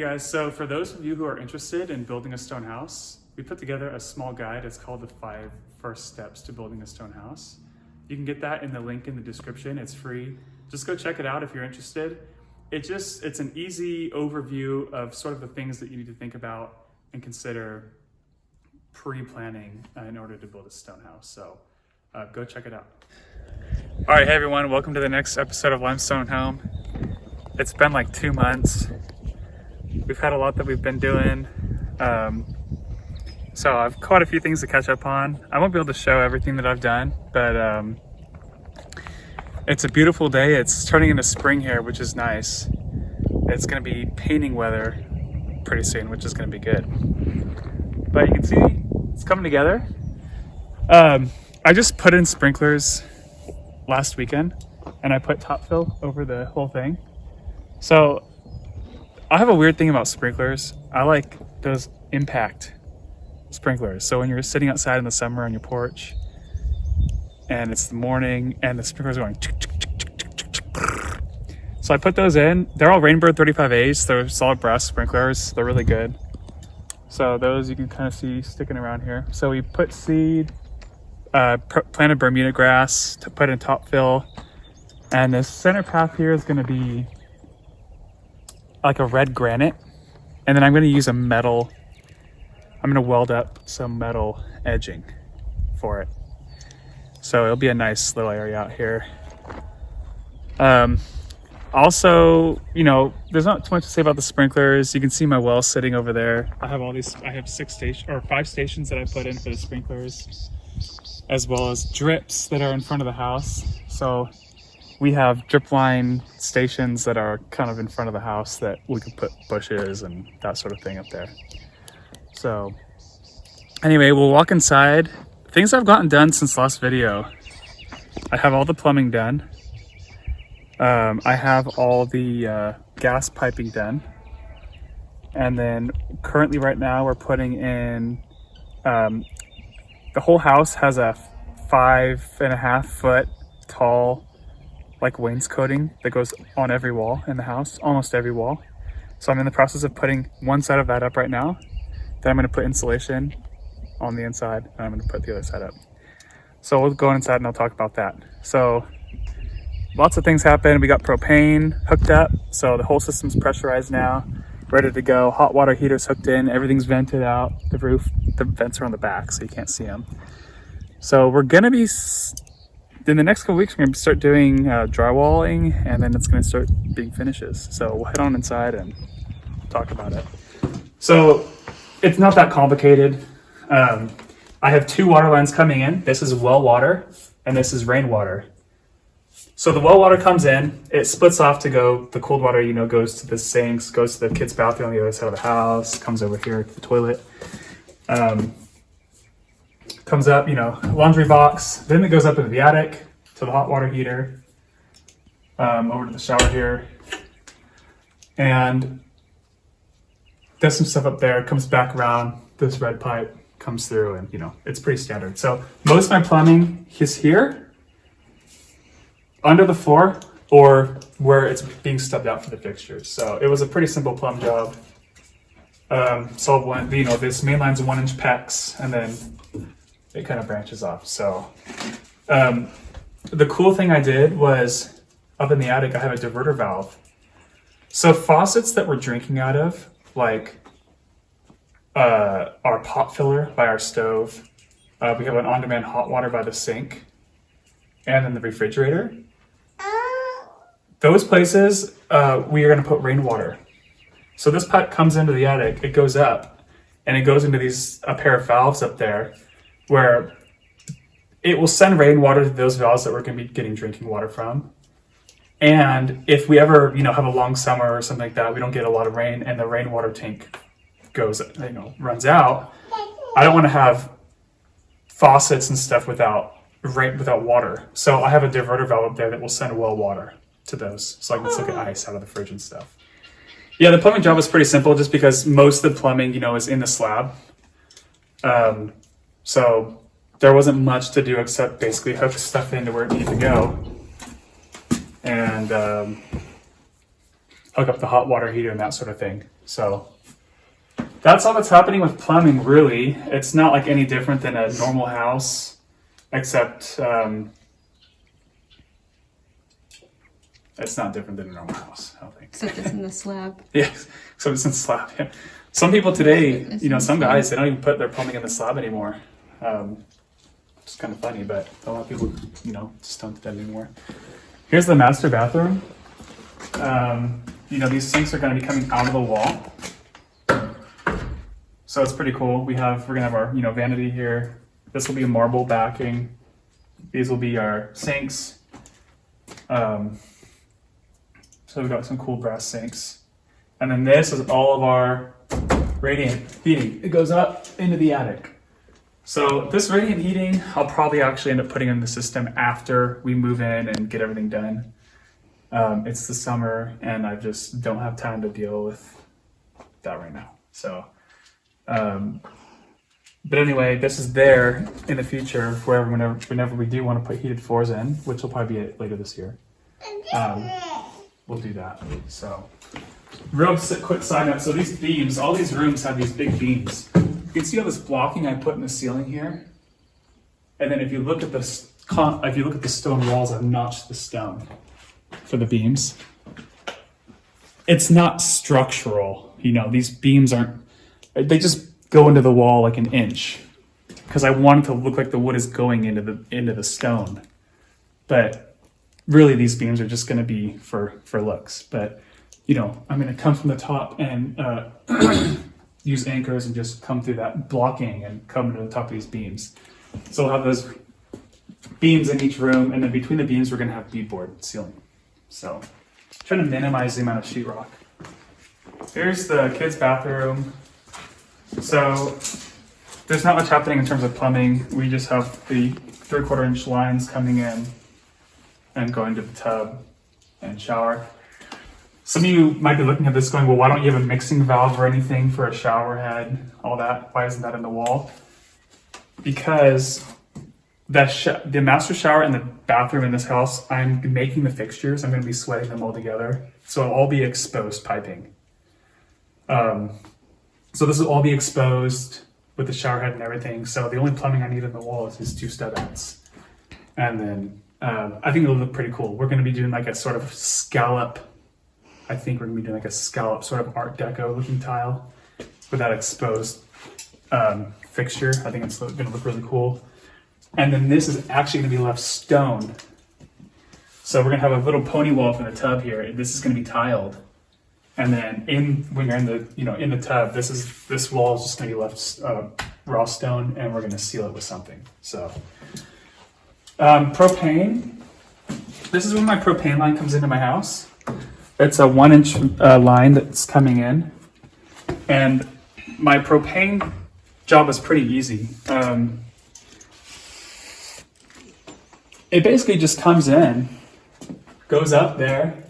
guys, so for those of you who are interested in building a stone house, we put together a small guide. It's called the 5 First Steps to Building a Stone House. You can get that in the link in the description. It's free. Just go check it out if you're interested. It's an easy overview of sort of the things that you need to think about and consider pre-planning in order to build a stone house. So go check it out. All right, hey everyone, welcome to the next episode of Limestone Home. It's been like 2 months. We've had a lot that we've been doing. So I've quite a few things to catch up on. I won't be able to show everything that I've done, but it's a beautiful day. It's turning into spring here, which is nice. It's gonna be painting weather pretty soon, which is gonna be good. But you can see it's coming together. I just put in sprinklers last weekend and I put top fill over the whole thing. So I have a weird thing about sprinklers. I like those impact sprinklers. So when you're sitting outside in the summer on your porch and it's the morning and the sprinklers are going so I put those in. They're all Rainbird 35As. They're solid brass sprinklers. They're really good. So those you can kind of see sticking around here. So we put seed, planted Bermuda grass to put in top fill. And the center path here is going to be like a red granite. And then I'm going to use I'm going to weld up some metal edging for it. So it'll be a nice little area out here. Also, you know, there's not too much to say about the sprinklers. You can see my well sitting over there. I have 5 stations that I put in for the sprinklers, as well as drips that are in front of the house. So we have drip line stations that are kind of in front of the house that we could put bushes and that sort of thing up there. So anyway, we'll walk inside. Things I've gotten done since last video. I have all the plumbing done. I have all the gas piping done. And then currently right now we're putting in, the whole house has a 5.5 foot tall like wainscoting that goes on every wall in the house, almost every wall. So I'm in the process of putting one side of that up right now. Then I'm going to put insulation on the inside and I'm going to put the other side up. So we'll go inside and I'll talk about that. So lots of things happened. We got propane hooked up. So the whole system's pressurized now, ready to go. Hot water heaters hooked in, everything's vented out. The roof, the vents are on the back so you can't see them. So we're going to be, in the next couple weeks, we're going to start doing drywalling, and then it's going to start being finishes. So we'll head on inside and talk about it. So it's not that complicated. I have 2 water lines coming in. This is well water, and this is rainwater. So the well water comes in, it splits off to go, the cold water, you know, goes to the sinks, goes to the kids' bathroom on the other side of the house, comes over here to the toilet. Comes up, you know, laundry box, then it goes up into the attic to the hot water heater, over to the shower here, and does some stuff up there, comes back around, this red pipe comes through, and you know, it's pretty standard. So most of my plumbing is here, under the floor, or where it's being stubbed out for the fixtures. So it was a pretty simple plumb job. Solved one, you know, this main line's a 1-inch PEX, and then it kind of branches off. So the cool thing I did was up in the attic, I have a diverter valve. So faucets that we're drinking out of, like our pot filler by our stove, we have an on-demand hot water by the sink, and then the refrigerator. Those places, we are going to put rainwater. So this pipe comes into the attic, it goes up, and it goes into a pair of valves up there, where it will send rainwater to those valves that we're going to be getting drinking water from. And if we ever, you know, have a long summer or something like that, we don't get a lot of rain and the rainwater tank goes, you know, runs out, I don't want to have faucets and stuff without water. So I have a diverter valve up there that will send well water to those, so I can still get ice out of the fridge and stuff. Yeah, the plumbing job is pretty simple just because most of the plumbing, you know, is in the slab. So there wasn't much to do except basically hook stuff into where it needed to go and hook up the hot water heater and that sort of thing. So that's all that's happening with plumbing, really. It's not like any different than a normal house, except it's not different than a normal house, I don't think. Except it's in the slab. Yeah, so it's in slab. Yeah. Some people today, you know, some guys, they don't even put their plumbing in the slab anymore. It's kind of funny, but a lot of people, you know, just don't do that anymore. Here's the master bathroom. You know, these sinks are going to be coming out of the wall. So it's pretty cool. We're going to have our, you know, vanity here. This will be a marble backing. These will be our sinks. So we've got some cool brass sinks. And then this is all of our radiant heating. It goes up into the attic. So this radiant heating, I'll probably actually end up putting in the system after we move in and get everything done. It's the summer and I just don't have time to deal with that right now. So, but anyway, this is there in the future for whenever we do want to put heated floors in, which will probably be later this year. We'll do that. So, real quick side note. So these beams, all these rooms have these big beams. You can see all this blocking I put in the ceiling here. And then if you look at the stone walls, I've notched the stone for the beams. It's not structural. You know, these beams they just go into the wall like an inch because I want it to look like the wood is going into the stone. But really these beams are just going to be for looks. But, you know, I'm going to come from the top and use anchors and just come through that blocking and come to the top of these beams. So we'll have those beams in each room, and then between the beams we're going to have beadboard ceiling. So trying to minimize the amount of sheetrock. Here's the kids' bathroom. So there's not much happening in terms of plumbing. We just have the 3/4 inch lines coming in and going to the tub and shower. Some of you might be looking at this going, well, why don't you have a mixing valve or anything for a shower head, all that? Why isn't that in the wall? Because the master shower and the bathroom in this house, I'm making the fixtures. I'm going to be sweating them all together. So it'll all be exposed piping. So this will all be exposed with the shower head and everything. So the only plumbing I need in the wall is these 2 studettes. And then I think it'll look pretty cool. We're going to be doing like a sort of scallop. I think we're going to be doing like a scallop sort of Art Deco looking tile with that exposed fixture. I think it's going to look really cool. And then this is actually going to be left stone. So we're going to have a little pony wall for the tub here. And this is going to be tiled. And then when you're in the tub, this wall is just going to be left raw stone, and we're going to seal it with something. So propane. This is when my propane line comes into my house. It's a 1-inch line that's coming in, and my propane job is pretty easy. It basically just comes in, goes up there,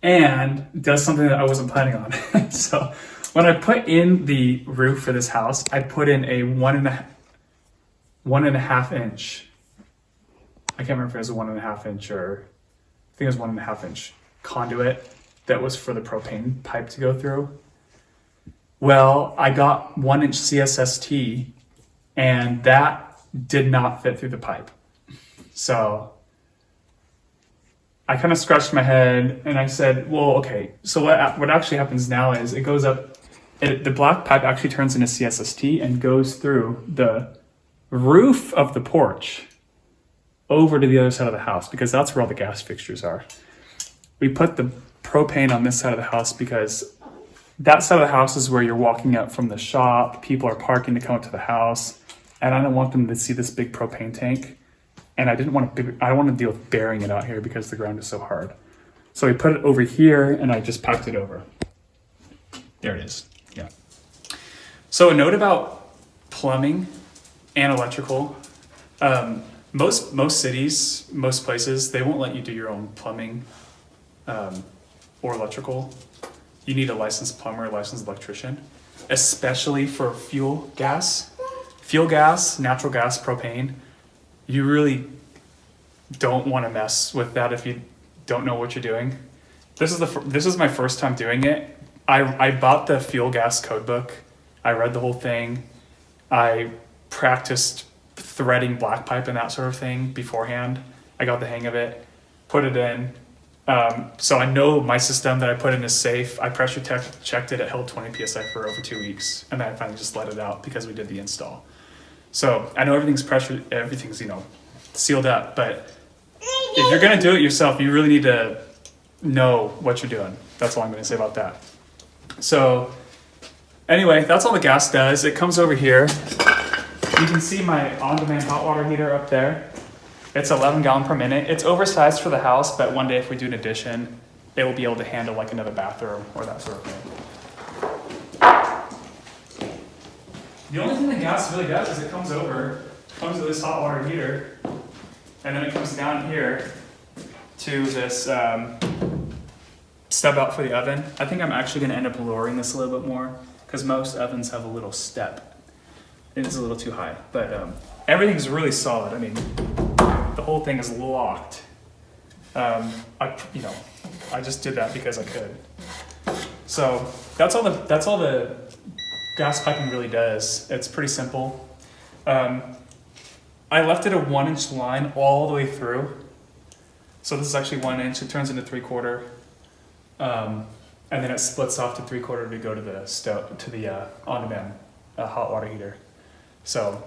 and does something that I wasn't planning on. So when I put in the roof for this house, I put in a 1.5 inch. I can't remember if it was a 1.5 inch or I think it was 1.5 inch conduit that was for the propane pipe to go through. Well, I got 1-inch CSST and that did not fit through the pipe. So I kind of scratched my head and I said, well, okay, so what actually happens now is it goes up, the black pipe actually turns into CSST and goes through the roof of the porch over to the other side of the house because that's where all the gas fixtures are. We put the propane on this side of the house because that side of the house is where you're walking up from the shop, people are parking to come up to the house, and I don't want them to see this big propane tank. And I don't want to deal with burying it out here because the ground is so hard. So we put it over here and I just piped it over. There it is. Yeah. So a note about plumbing and electrical. Most cities, most places, they won't let you do your own plumbing or electrical. You need a licensed plumber, a licensed electrician, especially for fuel gas, natural gas, propane. You really don't want to mess with that if you don't know what you're doing. This is my first time doing it. I bought the fuel gas code book. I read the whole thing. I practiced threading black pipe and that sort of thing beforehand. I got the hang of it, put it in. So I know my system that I put in is safe. I pressure checked it. It held 20 PSI for over 2 weeks. And then I finally just let it out because we did the install. So I know everything's, you know, sealed up. But if you're going to do it yourself, you really need to know what you're doing. That's all I'm going to say about that. So anyway, that's all the gas does. It comes over here. You can see my on-demand hot water heater up there. It's 11 gallon per minute. It's oversized for the house, but one day if we do an addition, it will be able to handle like another bathroom or that sort of thing. The only thing the gas really does is it comes to this hot water heater, and then it comes down here to this stub out for the oven. I think I'm actually gonna end up lowering this a little bit more because most ovens have a little step. It's a little too high, but everything's really solid. I mean, the whole thing is locked. I just did that because I could. So that's all the gas piping really does. It's pretty simple. I left it a 1-inch line all the way through. So this is actually 1 inch. It turns into 3/4, and then it splits off to 3/4 to go to the stove, to the on-demand hot water heater. So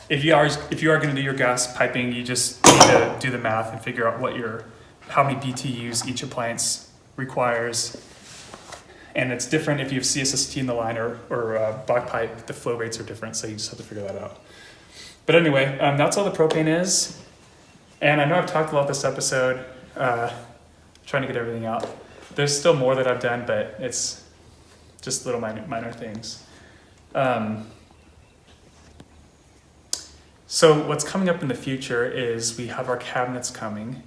if you are going to do your gas piping, you just need to do the math and figure out how many BTUs each appliance requires. And it's different if you have CSST in the line or black pipe. The flow rates are different, so you just have to figure that out. But anyway, that's all the propane is. And I know I've talked a lot this episode, trying to get everything out. There's still more that I've done, but it's just little minor things. So what's coming up in the future is we have our cabinets coming.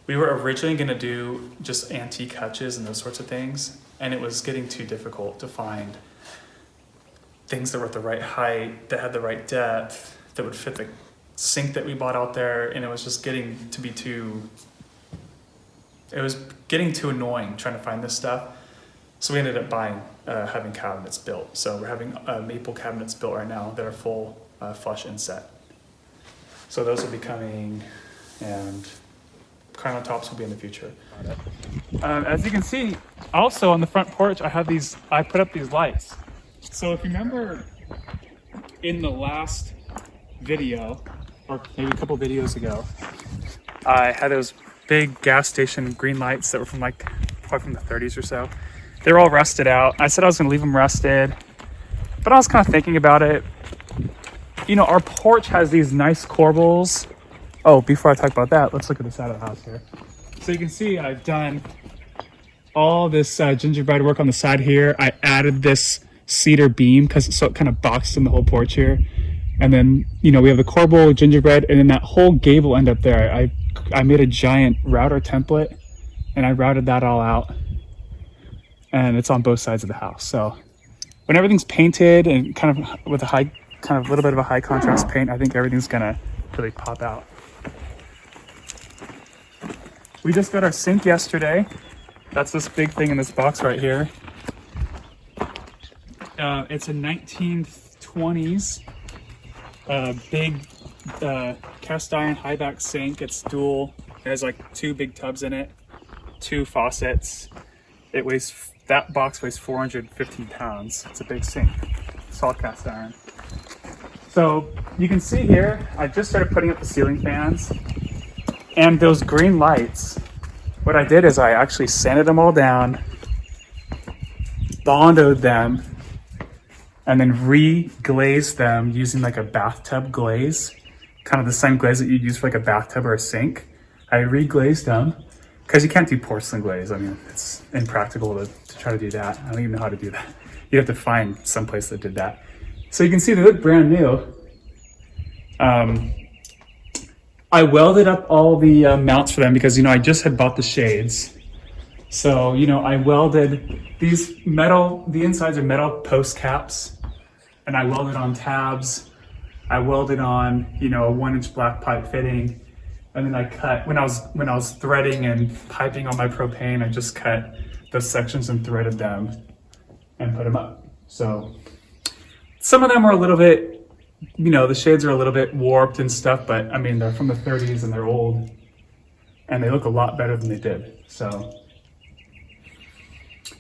We were originally going to do just antique hutches and those sorts of things, and it was getting too difficult to find things that were at the right height, that had the right depth, that would fit the sink that we bought out there, and it was just getting too annoying trying to find this stuff. So we ended up having cabinets built. So we're having maple cabinets built right now that are full flush inset. So those will be coming, and countertops will be in the future. As you can see, also on the front porch, I put up these lights. So if you remember in the last video, or maybe a couple videos ago, I had those big gas station green lights that were probably from the 30s or so. They were all rusted out. I said I was gonna leave them rusted, but I was kind of thinking about it. You know, our porch has these nice corbels. Oh, before I talk about that, let's look at the side of the house here. So you can see I've done all this gingerbread work on the side here. I added this cedar beam so it kind of boxed in the whole porch here. And then, you know, we have the corbel, gingerbread, and then that whole gable end up there. I made a giant router template, and I routed that all out. And it's on both sides of the house. So when everything's painted and kind of with a little bit of a high contrast paint, I think everything's gonna really pop out. We just got our sink yesterday. That's this big thing in this box right here. It's a 1920s big cast iron high back sink. It's dual. It has like 2 big tubs in it, 2 faucets. That box weighs 415 pounds. It's a big sink. It's all cast iron. So you can see here, I just started putting up the ceiling fans, and those green lights, what I did is I actually sanded them all down, bondoed them, and then re-glazed them using like a bathtub glaze, kind of the same glaze that you'd use for like a bathtub or a sink. I re-glazed them because you can't do porcelain glaze. I mean, it's impractical to try to do that. I don't even know how to do that. You have to find some place that did that. So you can see they look brand new. I welded up all the mounts for them because, you know, I just had bought the shades. So, you know, I welded these the insides are metal post caps, and I welded on tabs. I welded on, you know, a 1-inch black pipe fitting, And then I cut, when I was threading and piping on my propane, I just cut those sections and threaded them and put them up. So some of them are a little bit, the shades are a little bit warped and stuff, but I mean, they're from the 30s and they're old and they look a lot better than they did. So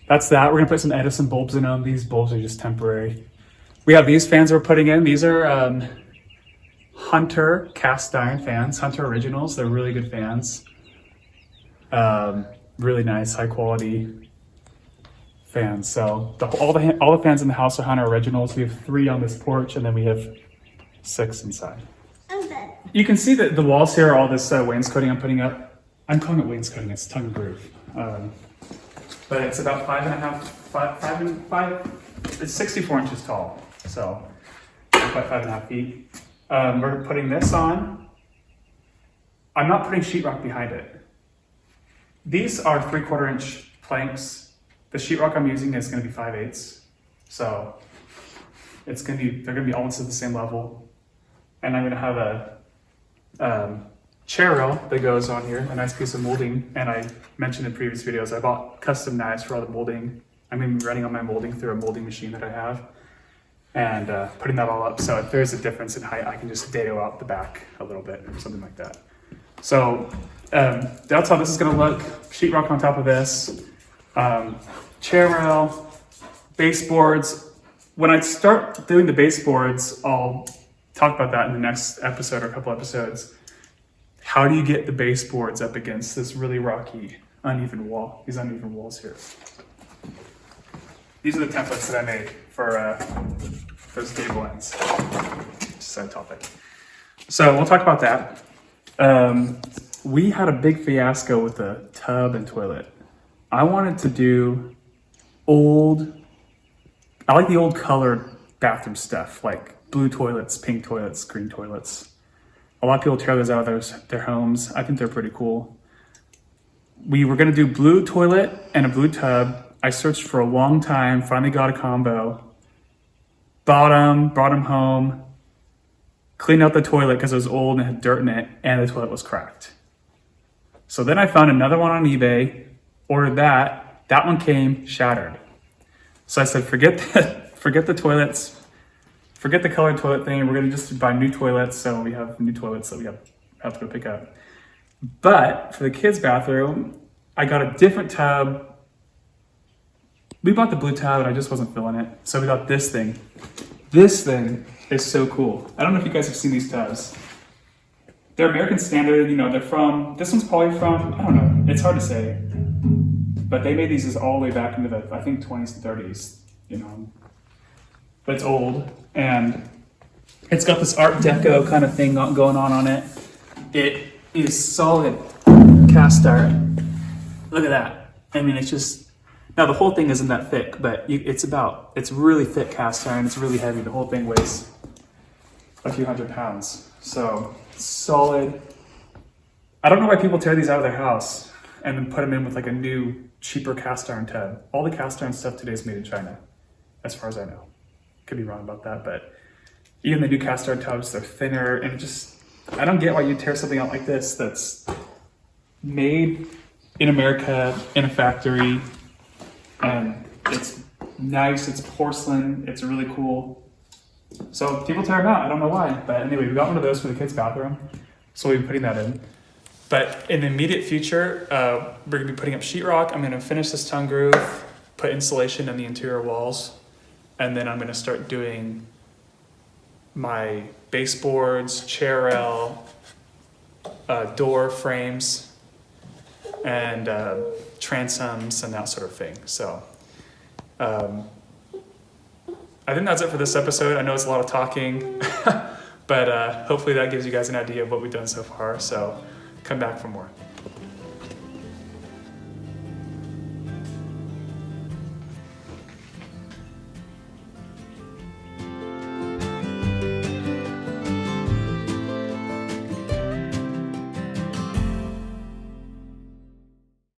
that's that. We're gonna put some Edison bulbs in them. These bulbs are just temporary. We have these fans we're putting in. These are Hunter cast iron fans, Hunter Originals. They're really good fans. Really nice, high quality fans. So all the fans in the house are Hunter Originals. We have 3 on this porch, and then we have 6 inside. Okay. You can see that the walls here are all this wainscoting I'm putting up. I'm calling it wainscoting. It's tongue and groove. But it's about 5'5". It's 64 inches tall. So about 5.5 feet. We're putting this on. I'm not putting sheetrock behind it. These are 3/4 inch planks. The sheetrock I'm using is going to be 5/8. So they're going to be almost at the same level. And I'm going to have a chair rail that goes on here, a nice piece of molding. And I mentioned in previous videos, I bought custom knives for all the molding. I'm even running on my molding through a molding machine that I have. And putting that all up, so if there's a difference in height, I can just dado out the back a little bit or something like that. So that's how this is going to look. Sheetrock on top of this, chair rail, baseboards. When I start doing the baseboards, I'll talk about that in the next episode or a couple episodes. How do you get the baseboards up against this really rocky, uneven wall? These uneven walls here. These are the templates that I made for those gable ends. Just side topic. So we'll talk about that. We had a big fiasco with the tub and toilet. I wanted to do I like the old colored bathroom stuff, like blue toilets, pink toilets, green toilets. A lot of people tear those out of their homes. I think they're pretty cool. We were gonna do blue toilet and a blue tub. I searched for a long time, finally got a combo. Brought them home, cleaned out the toilet because it was old and had dirt in it, and the toilet was cracked. So then I found another one on eBay, ordered that. That one came shattered. So I said, forget the toilets, forget the colored toilet thing. We're gonna just buy new toilets. So we have new toilets that we have to go pick up. But for the kids' bathroom, I got a different tub. We bought the blue tub and I just wasn't feeling it. So we got this thing. This thing is so cool. I don't know if you guys have seen these tubs. They're American Standard, this one's probably from, I don't know, it's hard to say. But they made these all the way back into the, I think, 20s and 30s, But it's old, and it's got this Art Deco kind of thing going on it. It is solid cast iron. Look at that. I mean, it's just, now the whole thing isn't that thick, but it's really thick cast iron. It's really heavy. The whole thing weighs a few hundred pounds. So solid. I don't know why people tear these out of their house and then put them in with like a new, cheaper cast iron tub. All the cast iron stuff today is made in China, as far as I know. Could be wrong about that, but even the new cast iron tubs, they're thinner, and I don't get why you tear something out like this that's made in America in a factory. And it's nice, it's porcelain, it's really cool. So people tear them out, I don't know why. But anyway, we got one of those for the kids' bathroom. So we'll be putting that in. But in the immediate future, we're gonna be putting up sheetrock. I'm gonna finish this tongue groove, put insulation in the interior walls. And then I'm gonna start doing my baseboards, chair rail, door frames, and transoms and that sort of thing. So I think that's it for this episode. I know it's a lot of talking, but hopefully that gives you guys an idea of what we've done so far. So come back for more.